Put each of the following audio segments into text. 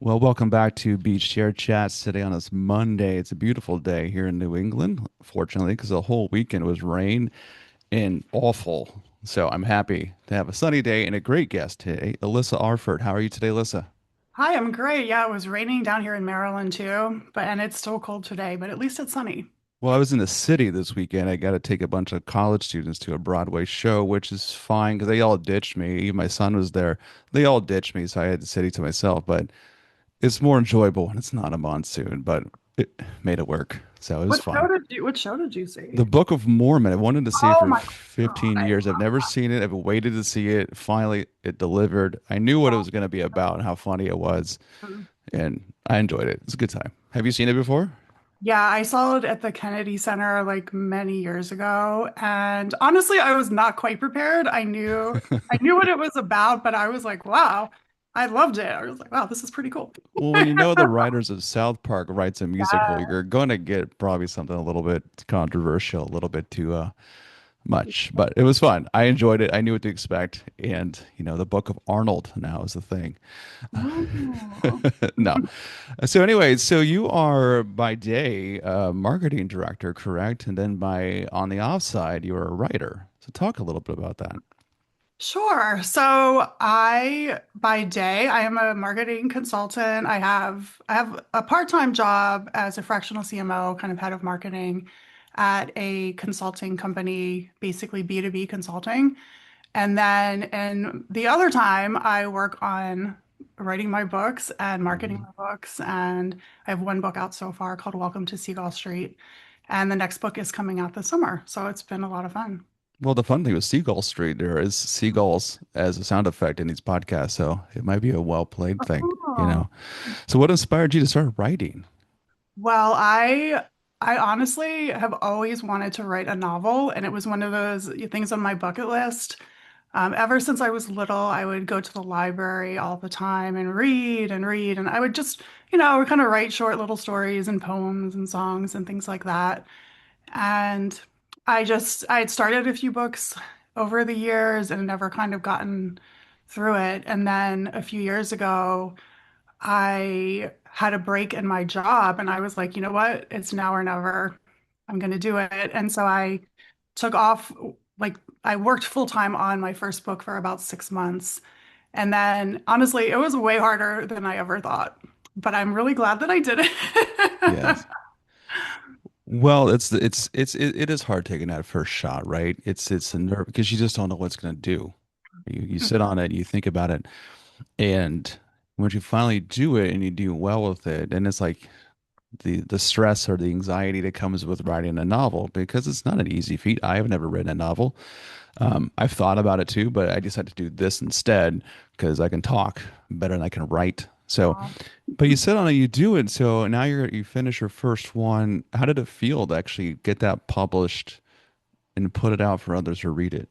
Well, welcome back to Beach Chair Chats today on this Monday. It's a beautiful day here in New England, fortunately, because the whole weekend was rain and awful. So I'm happy to have a sunny day and a great guest today, Alissa Arford. How are you today, Alyssa? Hi, I'm great. Yeah, it was raining down here in Maryland too, and it's still cold today, but at least it's sunny. Well, I was in the city this weekend. I got to take a bunch of college students to a Broadway show, which is fine because they all ditched me. Even my son was there. They all ditched me, so I had the city to myself. But it's more enjoyable when it's not a monsoon, but it made it work. So it was fun. What show did you The see? Book of Mormon. I wanted to see it Oh for my God. 15 years. I've never seen it. I've waited to see it. Finally, it delivered. I knew what it was going to be about and how funny it was, and I enjoyed it. It's a good time. Have you seen it before? Yeah, I saw it at the Kennedy Center like many years ago, and honestly, I was not quite prepared. I knew what it was about, but I was like, wow, I loved it. I was like, wow, this is pretty cool. Well, when you know the writers of South Park writes a musical, Yeah. you're going to get probably something a little bit controversial, a little bit too much, but it was fun. I enjoyed it. I knew what to expect, and the Book of Arnold now is the thing. Oh. No. So anyway, so you are by day a marketing director, correct? And then by on the offside, you're a writer. So talk a little bit about that. Sure. So by day, I am a marketing consultant. I have a part-time job as a fractional CMO, kind of head of marketing at a consulting company, basically B2B consulting. And then in the other time, I work on writing my books and marketing Mhm. my books. And I have one book out so far called Welcome to Seagull Street. And the next book is coming out this summer. So it's been a lot of fun. Well, the fun thing with Seagull Street, there is seagulls as a sound effect in these podcasts, so it might be a well played thing, you Oh. know. So what inspired you to start writing? Well, I honestly have always wanted to write a novel, and it was one of those things on my bucket list. Ever since I was little, I would go to the library all the time and read and read, and I would just, kind of write short little stories and poems and songs and things like that. And I had started a few books over the years and never kind of gotten through it. And then a few years ago, I had a break in my job and I was like, you know what? It's now or never. I'm going to do it. And so I took off, like, I worked full time on my first book for about 6 months. And then honestly, it was way harder than I ever thought. But I'm really glad that I did it. Yes. Well, it is hard taking that first shot, right? It's a nerve because you just don't know what's going to do. You sit on it, you think about it, and once you finally do it and you do well with it, and it's like the stress or the anxiety that comes with writing a novel because it's not an easy feat. I have never written a novel. I've thought about it too, but I decided to do this instead because I can talk better than I can write. So, Aw. but you sit on it, you do it. So now you finish your first one. How did it feel to actually get that published and put it out for others to read it?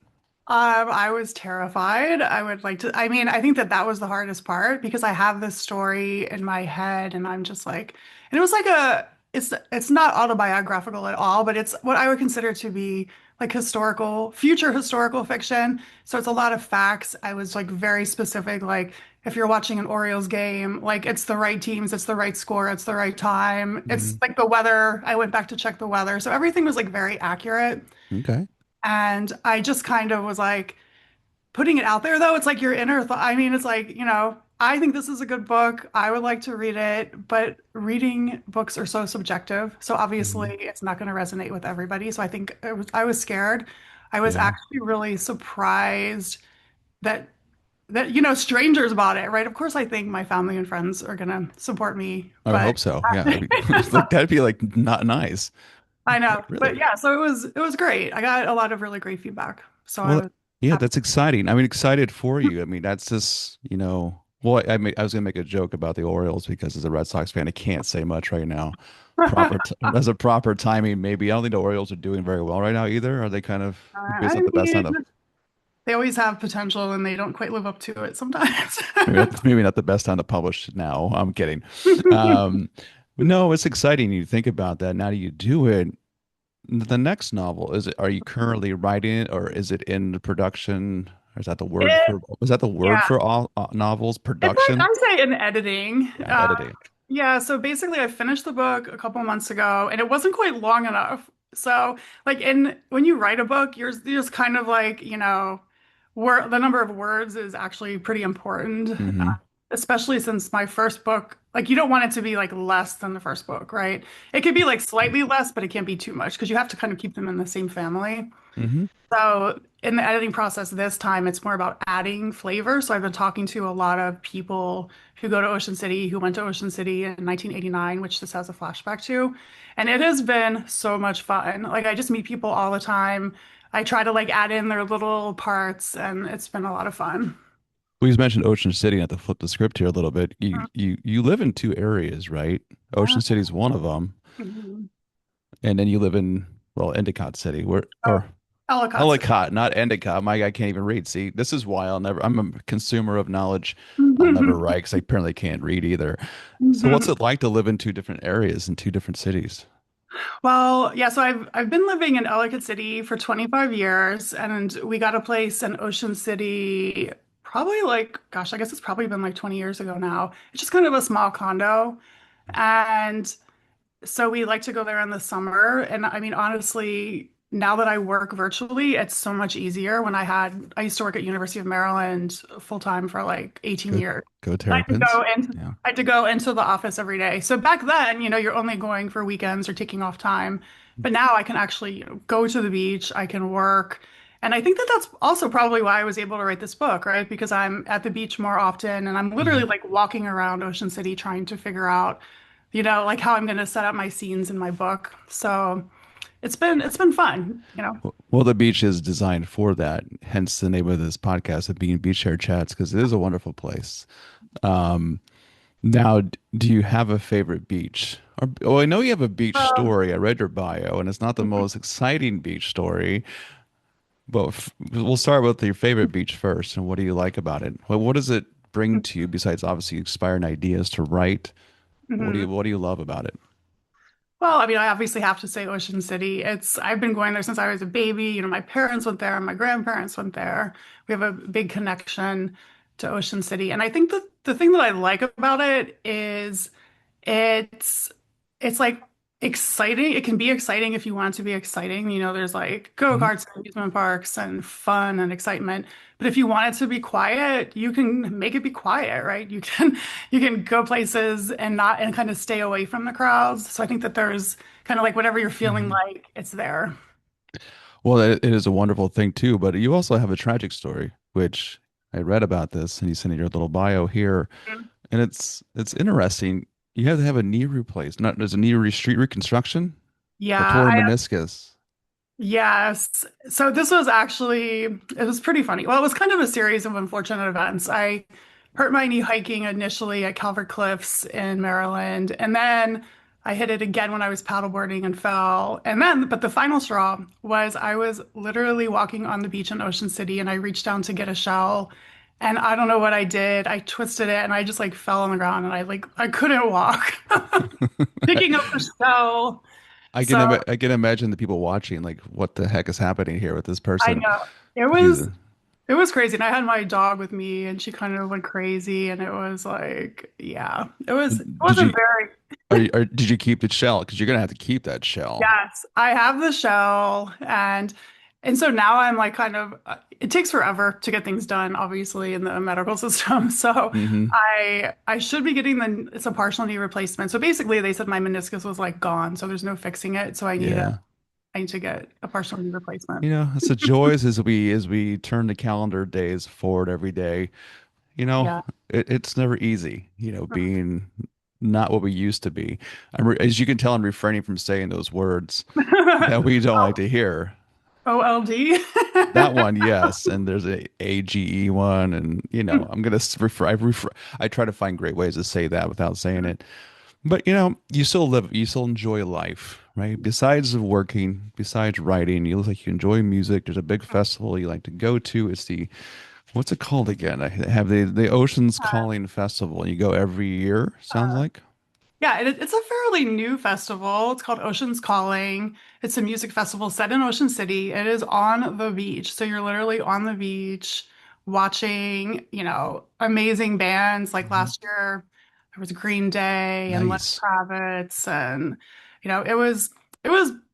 I was terrified. I mean, I think that that was the hardest part because I have this story in my head and I'm just like, and it was like it's not autobiographical at all, but it's what I would consider to be like future historical fiction. So it's a lot of facts. I was like very specific, like if you're watching an Orioles game, like it's the right teams, it's the right score, it's the right time. It's Hmm. like the weather. I went back to check the weather. So everything was like very accurate. Okay. And I just kind of was like putting it out there, though. It's like your inner thought. I mean, it's like, I think this is a good book. I would like to read it, but reading books are so subjective. So obviously, Hmm. it's not going to resonate with everybody. So I was scared. I was Yeah. actually really surprised that strangers bought it, right? Of course, I think my family and friends are going to support me, I would but hope so. Yeah. Like that'd be like not nice, I know. but But really. yeah, so it was great. I got a lot of really great feedback. So I Well, was yeah, happy. that's exciting. I mean, excited for you. I mean, that's just, well, I was gonna make a joke about the Orioles because as a Red Sox fan, I can't say much right now. As a proper timing, maybe. I don't think the Orioles are doing very well right now either. Are they kind of, maybe it's I not the best mean, time to, they always have potential and they don't quite live up to it sometimes. maybe not the best time to publish now. I'm kidding. Um, but no, it's exciting. You think about that. Now that you do it, the next novel, are you currently writing it or is it in the production? Or It, is that the word yeah. for all novels It's like production? I say in editing. Yeah, editing. Yeah, so basically I finished the book a couple months ago and it wasn't quite long enough. So like in when you write a book, you're just kind of like, word the number of words is actually pretty important. Hmm. Especially since my first book, like you don't want it to be like less than the first book, right? It could be like slightly less, but it can't be too much because you have to kind of keep them in the same family. Hmm. So in the editing process this time, it's more about adding flavor. So I've been talking to a lot of people who go to Ocean City, who went to Ocean City in 1989, which this has a flashback to. And it has been so much fun. Like I just meet people all the time. I try to like add in their little parts, and it's been a lot of fun. We just mentioned Ocean City. I have to flip the script here a little bit. You live in two areas, right? Yeah. Ocean City is one of them, Mhm. and then you live in, well, Endicott City, where Oh, or Ellicott. Ellicott, not Endicott. My guy can't even read. See, this is why I'm a consumer of knowledge. I'll never write because I apparently can't read either. So what's it like to live in two different areas in two different cities? Well, yeah, so I've been living in Ellicott City for 25 years and we got a place in Ocean City probably like gosh, I guess it's probably been like 20 years ago now. It's just kind of a small condo. And so we like to go there in the summer. And I mean, honestly, now that I work virtually, it's so much easier. I used to work at University of Maryland full time for like 18 Go years. go I had to Terrapins. Yeah. I had to go into the office every day. So back then, you're only going for weekends or taking off time. But now I can actually, go to the beach, I can work. And I think that that's also probably why I was able to write this book, right? Because I'm at the beach more often and I'm literally Hmm. like walking around Ocean City trying to figure out like how I'm going to set up my scenes in my book. So it's been fun. Well, the beach is designed for that. Hence the name of this podcast of being Beach Chair Chats, because it is a wonderful place. Um, Now, do you have a favorite beach? Or, oh, I know you have a beach Um, story. I read your bio, and it's not the most exciting beach story, but we'll start with your favorite beach first. And what do you like about it? What does it bring to you besides obviously inspiring ideas to write? mhm. What do you love about it? Well, I mean, I obviously have to say Ocean City. I've been going there since I was a baby. My parents went there, my grandparents went there. We have a big connection to Ocean City. And I think that the thing that I like about it is it's it's like exciting. It can be exciting if you want it to be exciting. There's like Hmm. go-karts and amusement parks and fun and excitement. But if you want it to be quiet, you can make it be quiet, right? You can go places and kind of stay away from the crowds. So I think that there's kind of like whatever you're feeling Hmm. like, it's there. Well, it is a wonderful thing too, but you also have a tragic story, which I read about this, and you sent in your little bio here, and it's interesting. You have to have a knee replaced. Not there's a knee street reconstruction, a Yeah, torn meniscus. yes. So this was actually, it was pretty funny. Well, it was kind of a series of unfortunate events. I hurt my knee hiking initially at Calvert Cliffs in Maryland, and then I hit it again when I was paddleboarding and fell. But the final straw was I was literally walking on the beach in Ocean City and I reached down to get a shell. And I don't know what I did. I twisted it and I just like fell on the ground and I couldn't walk. Picking up the shell. So I can imagine the people watching, like, what the heck is happening here with this I person? know. It He's, was it was crazy. And I had my dog with me and she kind of went crazy and it was like, yeah. It did wasn't you very did you keep the shell? Because you're gonna have to keep that shell. yes. I have the shell and so now I'm like kind of it takes forever to get things done, obviously, in the medical system. So Hmm. I should be getting it's a partial knee replacement. So basically they said my meniscus was like gone, so there's no fixing it. So Yeah. I need to get a partial knee replacement. You know, it's the joys as we turn the calendar days forward every day. You know, Yeah. it's never easy, being not what we used to be. As you can tell, I'm refraining from saying those words that we don't like to hear. OLD. That one, yes, and there's a AGE one, and I'm gonna I try to find great ways to say that without saying it. But you still enjoy life, right? Besides of working, besides writing, you look like you enjoy music. There's a big festival you like to go to. It's the what's it called again? I have the Oceans Calling Festival. You go every year, sounds like. Yeah, it's a fairly new festival. It's called Ocean's Calling. It's a music festival set in Ocean City. It is on the beach. So you're literally on the beach watching, amazing bands. Like Mhm. last year, there was Green Day and Lenny Nice. Kravitz, and it was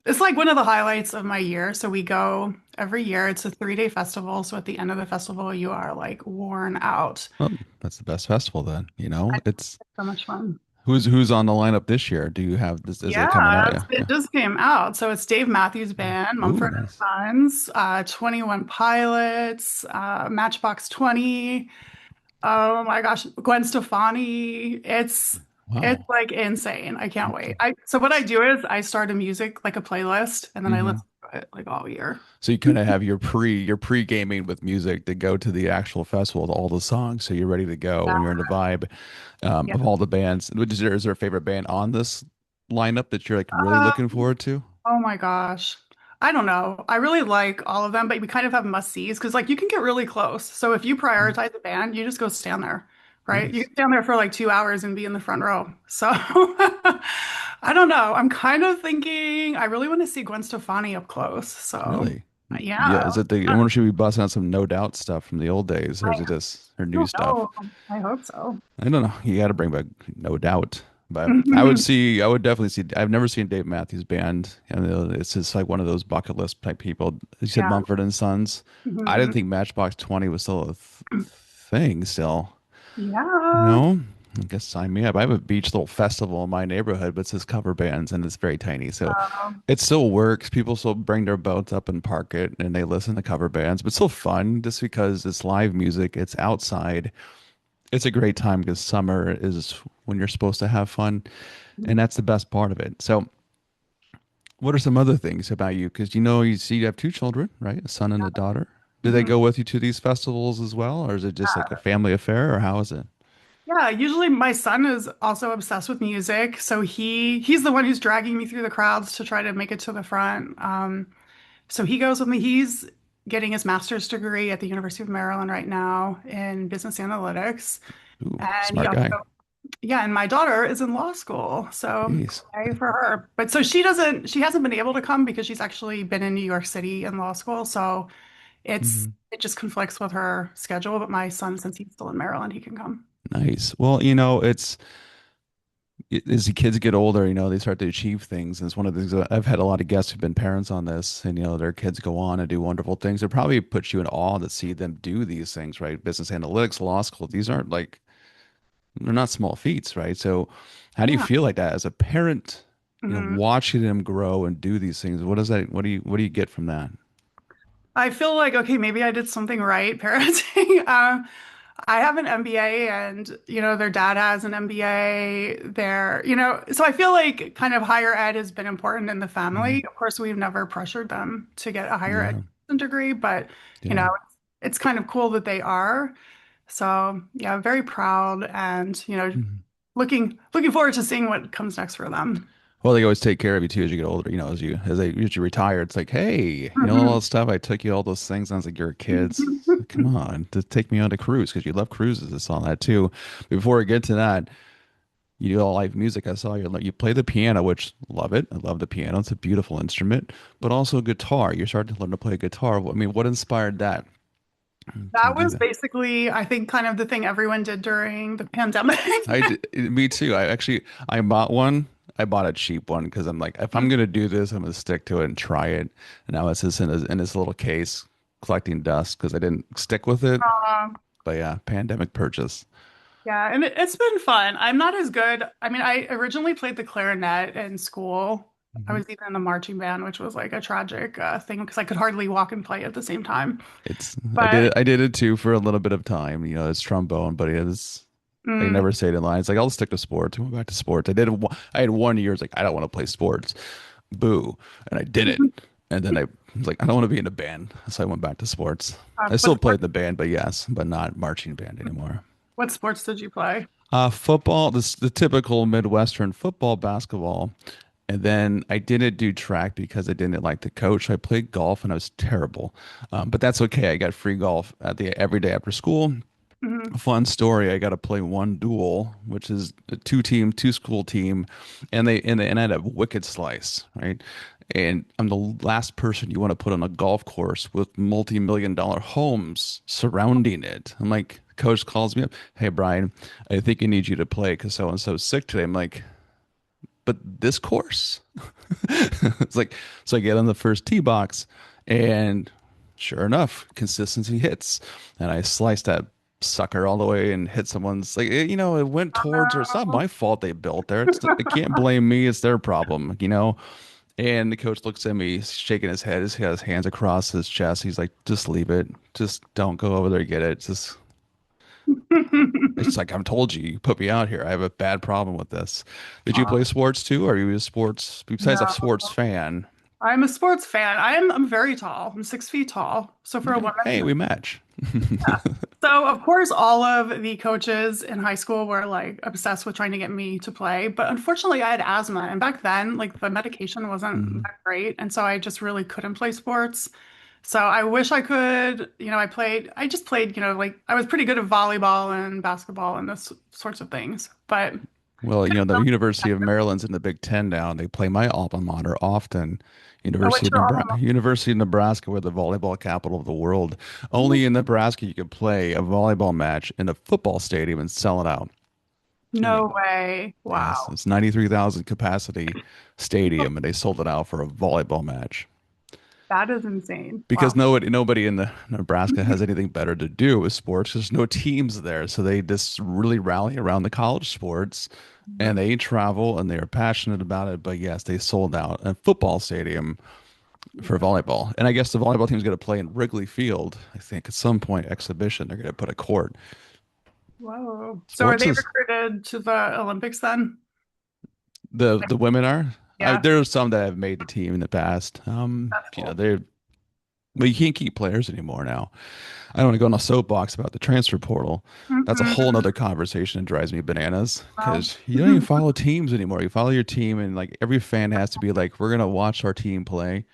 it's like one of the highlights of my year. So we go every year. It's a 3-day festival. So at the end of the festival, you are like worn out. Well, that's the best festival then. It's It's so much fun. who's on the lineup this year? Do you have this? Is Yeah, it coming out? Yeah. it Yeah. just came out. So it's Dave Matthews Band, Ooh, Mumford nice. and Sons, 21 Pilots, Matchbox 20. Oh my gosh, Gwen Stefani. It's Wow. like insane. I can't wait. Okay. So what I do is I start a music like a playlist and then I Hmm. listen to it like all year. So you kind of have your pre gaming with music to go to the actual festival, all the songs, so you're ready to go Yeah. when you're in the vibe Yeah. of all the bands. Is there a favorite band on this lineup that you're like really Uh, looking forward to? oh my gosh. I don't know. I really like all of them, but we kind of have must-sees because like you can get really close. So if you Mm, prioritize a band, you just go stand there, right? You nice. can stand there for like 2 hours and be in the front row. So I don't know. I'm kind of thinking I really want to see Gwen Stefani up close. So Really? Yeah. yeah. Is it the? I wonder, should we bust out some No Doubt stuff from the old days, or is I it just her new don't stuff? know. I hope so. I don't know. You got to bring back No Doubt. But I would see, I would definitely see. I've never seen Dave Matthews Band, and it's just like one of those bucket list type people. You said Yeah. Mumford and Sons. I didn't Mhm. think Matchbox 20 was still a thing. Still, you Yeah. know. I guess sign me up. I have a beach little festival in my neighborhood, but it's just cover bands and it's very tiny. So it still works. People still bring their boats up and park it and they listen to cover bands, but still fun just because it's live music. It's outside. It's a great time because summer is when you're supposed to have fun, and that's the best part of it. So, what are some other things about you? Because you see you have two children, right? A son and a daughter. Do they Mhm. go with you to these festivals as well, or is it just like a family affair, or how is it? Yeah, usually my son is also obsessed with music, so he's the one who's dragging me through the crowds to try to make it to the front. So he goes with me. He's getting his master's degree at the University of Maryland right now in business analytics, Ooh, and he smart also, guy. yeah, and my daughter is in law school, so Jeez. yay for her. But so she hasn't been able to come because she's actually been in New York City in law school, so Mhm. it just conflicts with her schedule. But my son, since he's still in Maryland, he can come. Nice. Well, as the kids get older, they start to achieve things. And it's one of the things that I've had a lot of guests who've been parents on this, and their kids go on and do wonderful things. It probably puts you in awe to see them do these things, right? Business analytics, law school, these aren't like they're not small feats, right? So, how do you Yeah. feel like that as a parent? Mhm. Watching them grow and do these things. What does that? What do you get from that? I feel like, okay, maybe I did something right parenting. I have an MBA and, their dad has an MBA there, so I feel like kind of higher ed has been important in the Mhm. family. Of course, we've never pressured them to get a higher Yeah, education degree, but, you yeah. know, it's kind of cool that they are. So, yeah, very proud and, Mhm. looking forward to seeing what comes next for them. Well, they always take care of you too as you get older. As they retire, it's like, hey, all Mhm. that stuff. I took you all those things. I was like, you're a kid. Come on, to take me on a cruise because you love cruises. I saw that too. Before we get to that, you do all live music. I saw you play the piano, which love it. I love the piano. It's a beautiful instrument, but also guitar. You're starting to learn to play guitar. I mean, what inspired that to That do was that? basically, I think, kind of the thing everyone did during the pandemic. Me too. I bought one. I bought a cheap one because I'm like, if I'm gonna do this, I'm gonna stick to it and try it. And now it's just in this little case collecting dust because I didn't stick with it. Um, But yeah, pandemic purchase. yeah, and it's been fun. I'm not as good. I mean, I originally played the clarinet in school. I Mhm. was even in the marching band, which was like a tragic thing because I could hardly walk and play at the same time. It's But I did it too for a little bit of time. It's trombone, but I mm, never stayed in line. It's like I'll stick to sports. I went back to sports. I had 1 year. It's like I don't want to play sports. Boo, and I did it. And then I was like, I don't want to be in a band, so I went back to sports. I what still played sport, in the band, but yes, but not marching band anymore. what sports did you play? Football, the typical Midwestern football, basketball, and then I didn't do track because I didn't like the coach. I played golf and I was terrible, but that's okay. I got free golf at the every day after school. Hmm. A fun story. I got to play one duel, which is a two school team, and I had a wicked slice, right? And I'm the last person you want to put on a golf course with multi-million dollar homes surrounding it. I'm like, coach calls me up. Hey, Brian, I think I need you to play because so and so's sick today. I'm like, but this course? It's like, so I get on the first tee box and sure enough, consistency hits. And I slice that sucker all the way and hit someone's like, it went towards her. It's not my fault they built there. It can't blame me. It's their problem. And the coach looks at me, he's shaking his head. He's got his hands across his chest. He's like, just leave it. Just don't go over there, get it. It's like, I've told you, you put me out here. I have a bad problem with this. Did you play sports too? Or are you a sports, besides a No, sports fan? I'm a sports fan. I'm very tall. I'm 6 feet tall. So for a Okay. woman, Hey, we match. yeah. So of course, all of the coaches in high school were like obsessed with trying to get me to play. But unfortunately, I had asthma, and back then, like the medication wasn't Mhm. that great, and so I just really couldn't play sports. So I wish I could. I just played. Like I was pretty good at volleyball and basketball and those sorts of things. But Well, the University of Maryland's in the Big Ten now. They play my alma mater often. what's your alma mater? University of Nebraska, we're the volleyball capital of the world. Only in Nebraska you could play a volleyball match in a football stadium and sell it out. I No mean, way. yes, Wow. it's 93,000 capacity stadium, and they sold it out for a volleyball match That is insane. because Wow. nobody in the Nebraska has anything better to do with sports. There's no teams there, so they just really rally around the college sports, and they travel and they are passionate about it. But yes, they sold out a football stadium for volleyball, and I guess the volleyball team's going to play in Wrigley Field. I think at some point exhibition they're going to put a court. Whoa. So are Sports they is recruited to the Olympics then? Like, the women are. yeah, There are some that have made the team in the past. that's cool. They're but you can't keep players anymore now. I don't want to go on a soapbox about the transfer portal. That's a whole Mhm. nother conversation that drives me bananas Well, because you don't even follow teams anymore. You follow your team, and like every fan has to be like, we're gonna watch our team play.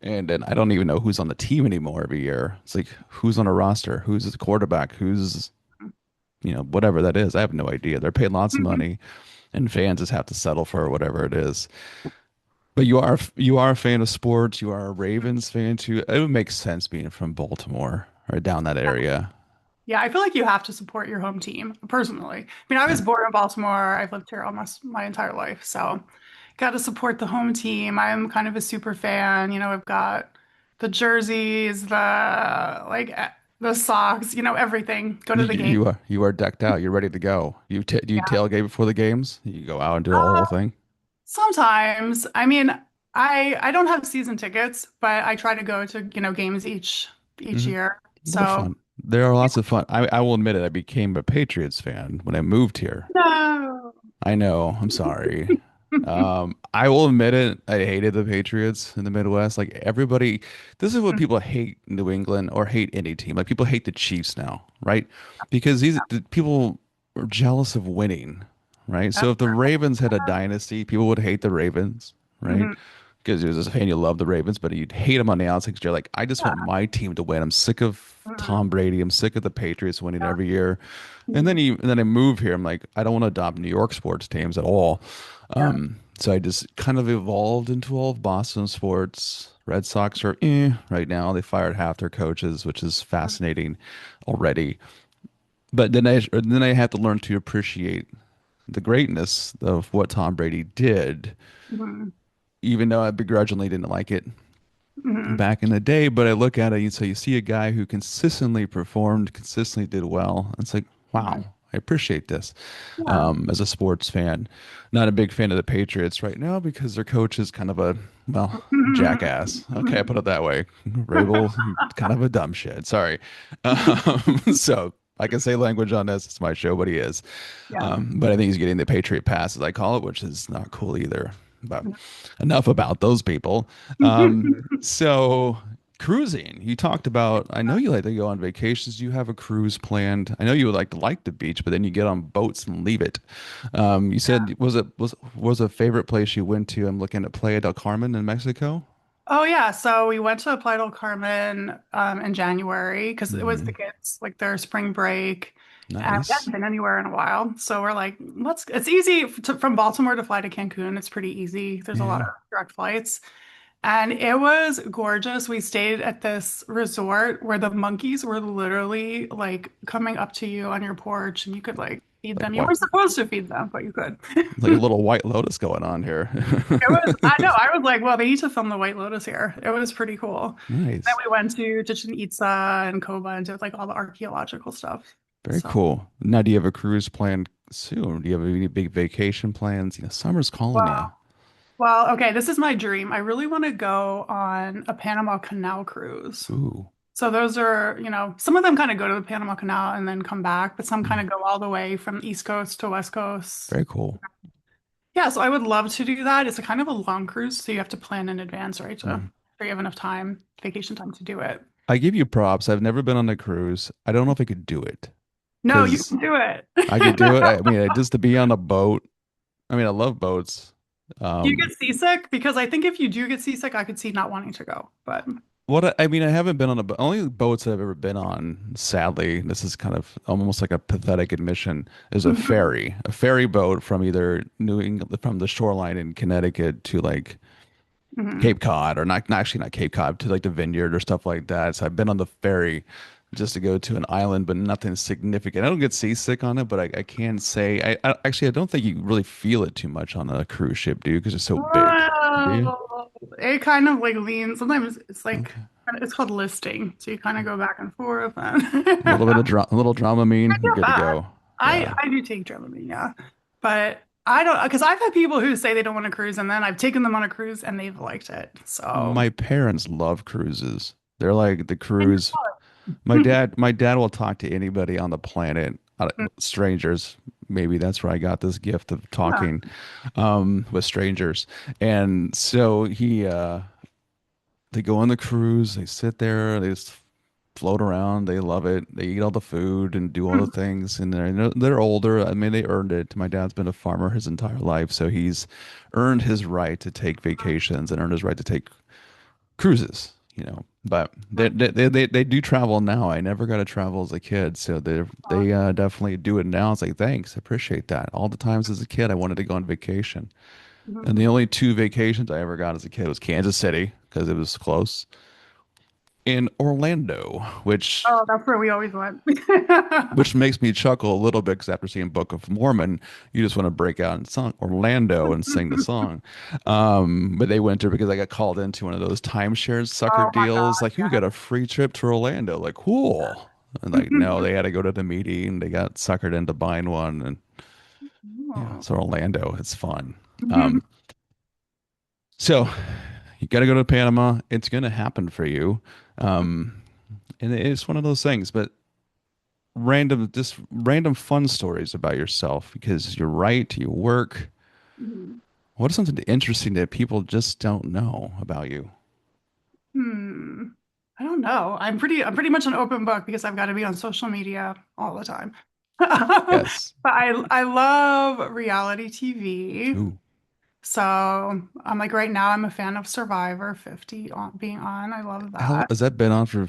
And then I don't even know who's on the team anymore every year. It's like who's on a roster, who's the quarterback, who's whatever that is. I have no idea. They're paid lots of money, and fans just have to settle for whatever it is. But you are a fan of sports. You are a Ravens fan too. It would make sense being from Baltimore or down that area. yeah, I feel like you have to support your home team personally. I mean, I was Yeah. born in Baltimore. I've lived here almost my entire life. So got to support the home team. I'm kind of a super fan. I've got the jerseys, the socks, everything. Go to the game. You are decked out. You're ready to go. Do you Yeah. tailgate before the games? You go out and do the whole Uh, thing. Sometimes. I mean, I don't have season tickets, but I try to go to, games each Hmm. year. They're So, fun. There are lots of fun. I will admit it. I became a Patriots fan when I moved here. no. I know. I'm sorry. I will admit it. I hated the Patriots in the Midwest. Like everybody, this is what people hate New England or hate any team. Like people hate the Chiefs now, right? Because the people are jealous of winning, right? So That's if the Ravens had a dynasty, people would hate the Ravens, right? mhm. Because as a fan, you love the Ravens, but you'd hate them on the outside because you're like, I just want Yeah. my team to win. I'm sick of Mhm. Tom Brady. I'm sick of the Patriots winning Yeah. every year. Mhm. And then I move here. I'm like, I don't want to adopt New York sports teams at all. Yeah. So I just kind of evolved into all of Boston sports. Red Sox are right now. They fired half their coaches, which is fascinating already. But then I had to learn to appreciate the greatness of what Tom Brady did, Mhm. even though I begrudgingly didn't like it Mhm. back in the day. But I look at it, so you see a guy who consistently performed, consistently did well. It's like, wow, Mhm. I appreciate this. Yeah. As a sports fan, not a big fan of the Patriots right now because their coach is kind of a, well, jackass. Okay, I put it that way. Rabel, kind of a dumb shit. Sorry. So I can say language on this. It's my show, but he is. Yeah. But I think he's getting the Patriot pass, as I call it, which is not cool either. But enough about those people. So cruising, you talked about, I know you like to go on vacations. Do you have a cruise planned? I know you would like the beach, but then you get on boats and leave it. You said, was a favorite place you went to? I'm looking at Playa del Carmen in Mexico. Oh yeah, so we went to Playa del Carmen in January because it was the Hmm. kids like their spring break, and we Nice. hadn't been anywhere in a while. So we're like, it's easy from Baltimore to fly to Cancun. It's pretty easy. There's a lot Yeah. of direct flights. And it was gorgeous. We stayed at this resort where the monkeys were literally like coming up to you on your porch and you could like feed Like them. You what? weren't supposed to feed them, but you could. Like a little White Lotus going on here. It was, I know, I was like, well, they need to film the White Lotus here. It was pretty cool. Then Nice. we went to Chichen Itza and Koba and did like all the archaeological stuff. Very So, cool. Now, do you have a cruise planned soon? Do you have any big vacation plans? Summer's calling you. wow. Well, okay, this is my dream. I really want to go on a Panama Canal cruise. Ooh, So those are, some of them kind of go to the Panama Canal and then come back, but some kind mm, of go all the way from East Coast to West Coast. very cool. Yeah, so I would love to do that. It's a kind of a long cruise, so you have to plan in advance, right? To Mm. so you have enough time, vacation time to do it. I give you props. I've never been on a cruise. I don't know if I could do it No, you because can do it. I could do it. I mean, just to be on a boat. I mean, I love boats. Do you Um, get seasick? Because I think if you do get seasick, I could see not wanting to go. But I mean, I haven't been on a boat. Only boats I've ever been on, sadly, this is kind of almost like a pathetic admission, is a ferry boat from either New England, from the shoreline in Connecticut to like Mhm. Cape Cod, or actually not Cape Cod, to like the Vineyard or stuff like that. So I've been on the ferry just to go to an island, but nothing significant. I don't get seasick on it, but I can say I don't think you really feel it too much on a cruise ship, dude, because it's so big. Do you? Well, it kind of like leans. Sometimes it's like Okay. it's called listing, so you kind of go back and forth. And A little Dramamine, you're not good to bad. go. I Yeah. I do take Dramamine, yeah, but I don't because I've had people who say they don't want to cruise, and then I've taken them on a cruise and they've liked it. So My parents love cruises. They're like the and cruise. you're My dad will talk to anybody on the planet, strangers. Maybe that's where I got this gift of yeah. talking with strangers. And so they go on the cruise, they sit there, they just float around, they love it. They eat all the food and do all the things, and they're older. I mean, they earned it. My dad's been a farmer his entire life, so he's earned his right to take vacations and earned his right to take cruises, but they do travel now. I never got to travel as a kid, so they definitely do it now. It's like, thanks, I appreciate that. All the times as a kid I wanted to go on vacation, and the only two vacations I ever got as a kid was Kansas City because it was close, in Orlando, Oh, that's where we always went. which makes me chuckle a little bit because after seeing Book of Mormon, you just want to break out and sing Orlando and sing the song. But they went there because I got called into one of those timeshare sucker Oh my deals. Like, who God, got a free trip to Orlando? Like, cool. And yeah. like, no, they had to go to the meeting. They got suckered into buying one. And yeah, Oh. so Orlando, it's fun. Um, so you got to go to Panama. It's going to happen for you. Um, and it's one of those things, but just random fun stories about yourself because you're right, you work. What is something interesting that people just don't know about you? Hmm. I don't know. I'm pretty much an open book because I've got to be on social media all the time. Yes. But I love reality TV. Ooh. So I'm like right now I'm a fan of Survivor 50 on being on. I love How that. has that been on for?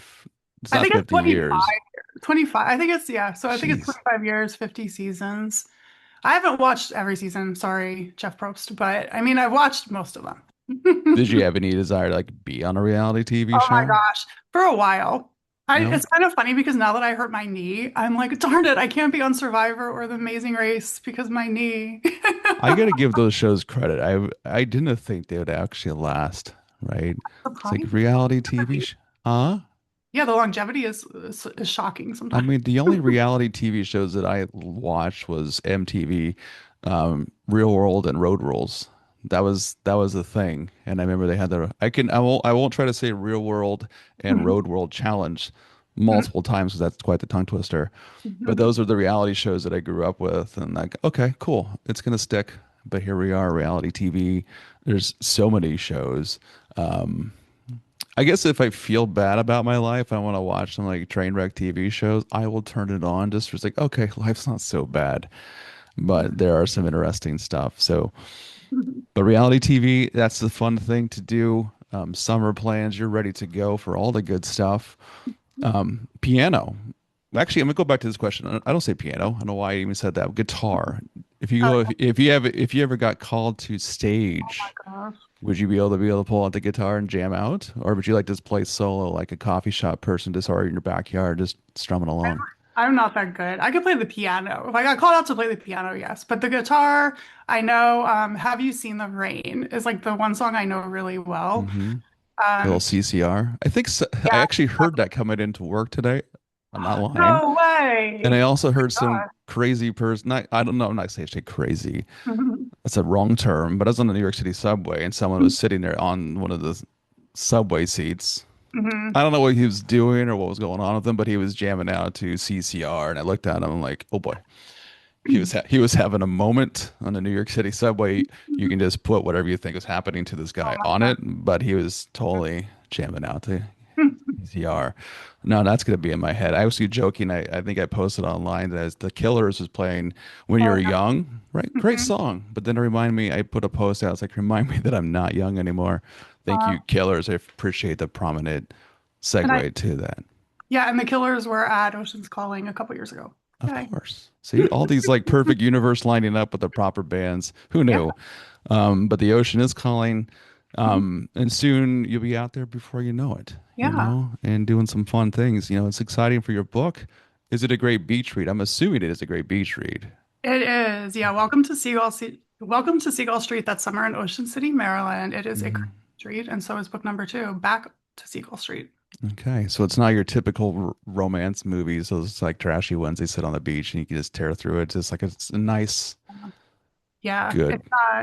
It's I not think it's 50 25 years. years. 25. I think it's yeah. So I think it's Jeez. 25 years, 50 seasons. I haven't watched every season. Sorry, Jeff Probst, but I mean I've watched most of them. Did you have any desire to like be on a reality TV Oh my show? gosh, for a while. No. It's kind of funny because now that I hurt my knee, I'm like, darn it, I can't be on Survivor or The Amazing Race because my knee. I gotta give those shows credit. I didn't think they would actually last, right? It's like Surprising. reality TV. Huh? Yeah, the longevity is shocking I sometimes. mean, the only reality TV shows that I watched was MTV, Real World and Road Rules. That was the thing, and I remember they had I won't try to say Real World and Road World Challenge multiple times because that's quite the tongue twister. But those are the reality shows that I grew up with, and like, okay, cool, it's gonna stick. But here we are, reality TV. There's so many shows. Um, I guess if I feel bad about my life, I want to watch some like train wreck TV shows. I will turn it on just for it's like, okay, life's not so bad, but there are some interesting stuff. So, but reality TV, that's the fun thing to do. Summer plans, you're ready to go for all the good stuff. Piano. Actually, I'm gonna go back to this question. I don't say piano. I don't know why I even said that. Guitar. If you Oh go, if you ever got called to my stage gosh. Would you be able to pull out the guitar and jam out, or would you like to just play solo like a coffee shop person, just or in your backyard, just strumming along? I'm not that good. I could play the piano. If I got called out to play the piano, yes. But the guitar, I know, Have You Seen the Rain is like the one song I know really well. Mm-hmm. Little Um, CCR. I think so, I yeah. actually heard that coming into work today. I'm not lying. No And I way. also heard some Oh crazy person. Not, I don't know. I'm not saying crazy. my gosh. That's a wrong term. But I was on the New York City subway, and someone was sitting there on one of the subway seats. I Mhm. don't know what he was doing or what was going on with him, but he was jamming out to CCR, and I looked at him. I'm like, oh boy, he was having a moment on the New York City subway. You can just put whatever you think is happening to this Oh guy my on God. it, but he was totally jamming out to CCR. No, that's gonna be in my head. I was joking. I think I posted online that as The Killers was playing When Oh You're Young, right? yeah. Great Mhm. song. But then to remind me, I put a post out. I was like, remind me that I'm not young anymore. Thank Uh, you, Killers. I appreciate the prominent and I segue to that. Yeah, and the Killers were at Ocean's Calling a couple years ago. Of Yay. course. See, all these like perfect universe lining up with the proper bands. Who Yeah. knew? But the ocean is calling. Mhm. And soon you'll be out there before you know it, Yeah. and doing some fun things. It's exciting for your book. Is it a great beach read? I'm assuming it is a great beach read. It is. Yeah. Welcome to Seagull Street. That summer in Ocean City, Maryland. It is a great Hmm. street, and so is book number two, Back to Seagull Street. Okay, so it's not your typical romance movies, those like trashy ones they sit on the beach and you can just tear through it. It's just like it's a nice, Yeah, good.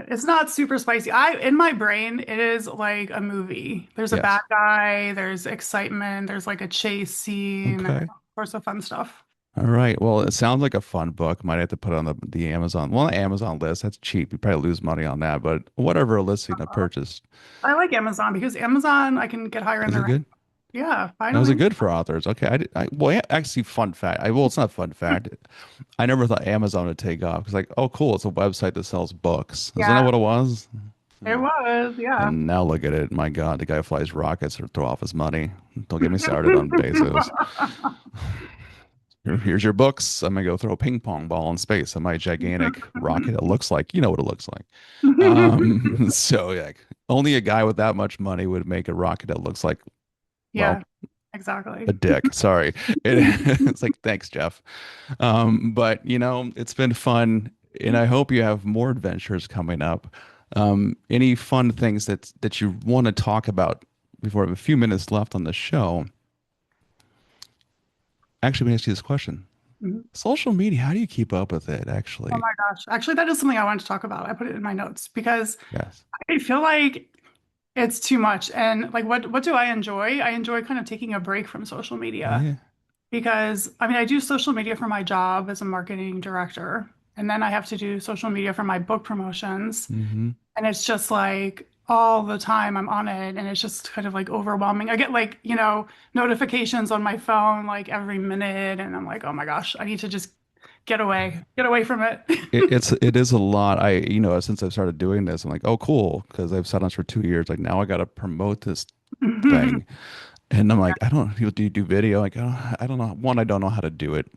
it's not super spicy. In my brain, it is like a movie. There's a bad Yes. guy, there's excitement, there's like a chase scene, and Okay. all sorts of fun stuff. All right. Well, it sounds like a fun book. Might have to put it on the Amazon. Well, the Amazon list. That's cheap. You probably lose money on that, but whatever listing I purchased. I like Amazon because Amazon I can get higher in Is the it rank. good? Yeah, Now, is it finally. good for authors? Okay. Well, yeah, actually, fun fact. Well, it's not fun fact. I never thought Amazon would take off. It's like, oh, cool. It's a website that sells books. Isn't that Yeah, what it was? it Hmm. was. Yeah. And now look at it. My God, the guy flies rockets or throw off his money. Don't get me started on Bezos. Here's your books. I'm gonna go throw a ping pong ball in space on my gigantic rocket. It looks like, you know what it looks like. So yeah, only a guy with that much money would make a rocket that looks like, well, Yeah, exactly. a dick. Sorry. It's like, thanks, Jeff. But it's been fun, and I hope you have more adventures coming up. Any fun things that you want to talk about before we have a few minutes left on the show? Actually, let me ask you this question. Mhm. Social media, how do you keep up with it, Oh actually? my gosh. Actually, that is something I wanted to talk about. I put it in my notes because Yes. I feel like it's too much. And like what do I enjoy? I enjoy kind of taking a break from social media Yeah. because I mean I do social media for my job as a marketing director. And then I have to do social media for my book promotions. Hmm. And it's just like all the time I'm on it and it's just kind of like overwhelming. I get like, notifications on my phone like every minute and I'm like, "Oh my gosh, I need to just get away from it." It is a lot. Since I've started doing this, I'm like, oh, cool, because I've sat on this for 2 years. Like now I got to promote this thing. And I'm like, I don't, people do you do video? Like, I don't know. One, I don't know how to do it.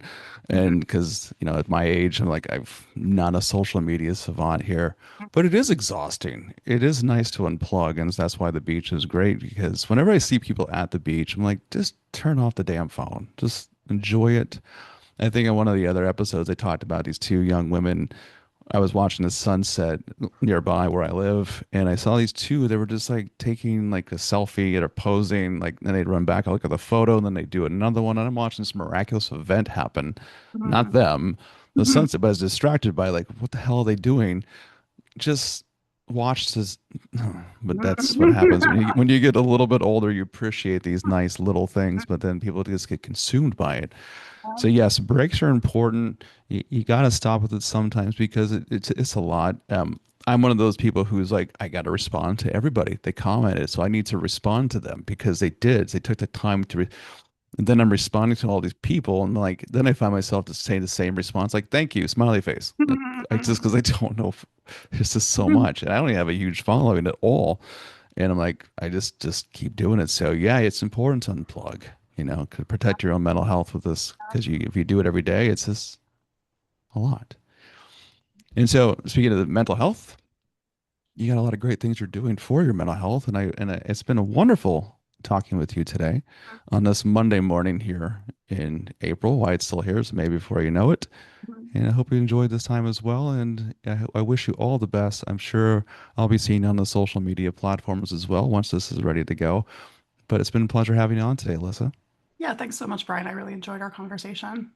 And because, at my age, I'm like, I've not a social media savant here, but it is exhausting. It is nice to unplug. And that's why the beach is great because whenever I see people at the beach, I'm like, just turn off the damn phone. Just enjoy it. I think in one of the other episodes, they talked about these two young women. I was watching the sunset nearby where I live, and I saw these two. They were just like taking like a selfie or posing, like, then they'd run back, I look at the photo, and then they do another one. And I'm watching this miraculous event happen. Not them, the sunset, but I was distracted by like, what the hell are they doing? Just watch this. But that's what happens when you get a little bit older. You appreciate these nice little things, but then people just get consumed by it. So yes, breaks are important. You got to stop with it sometimes because it's a lot. I'm one of those people who's like, I got to respond to everybody. They commented, so I need to respond to them because they did. They took the time to. And then I'm responding to all these people, and like, then I find myself to say the same response, like, "Thank you, smiley face." I just because I don't know. It's just so much, and I don't even have a huge following at all. And I'm like, I just keep doing it. So yeah, it's important to unplug, to protect your own mental health with this, because if you do it every day, it's just a lot. And so speaking of the mental health, you got a lot of great things you're doing for your mental health, and it's been a wonderful talking with you today on this Monday morning here in April. Why it's still here, so maybe before you know it. And I hope you enjoyed this time as well. And I wish you all the best. I'm sure I'll be seeing you on the social media platforms as well once this is ready to go. But it's been a pleasure having you on today, Alyssa. Yeah, thanks so much, Brian. I really enjoyed our conversation.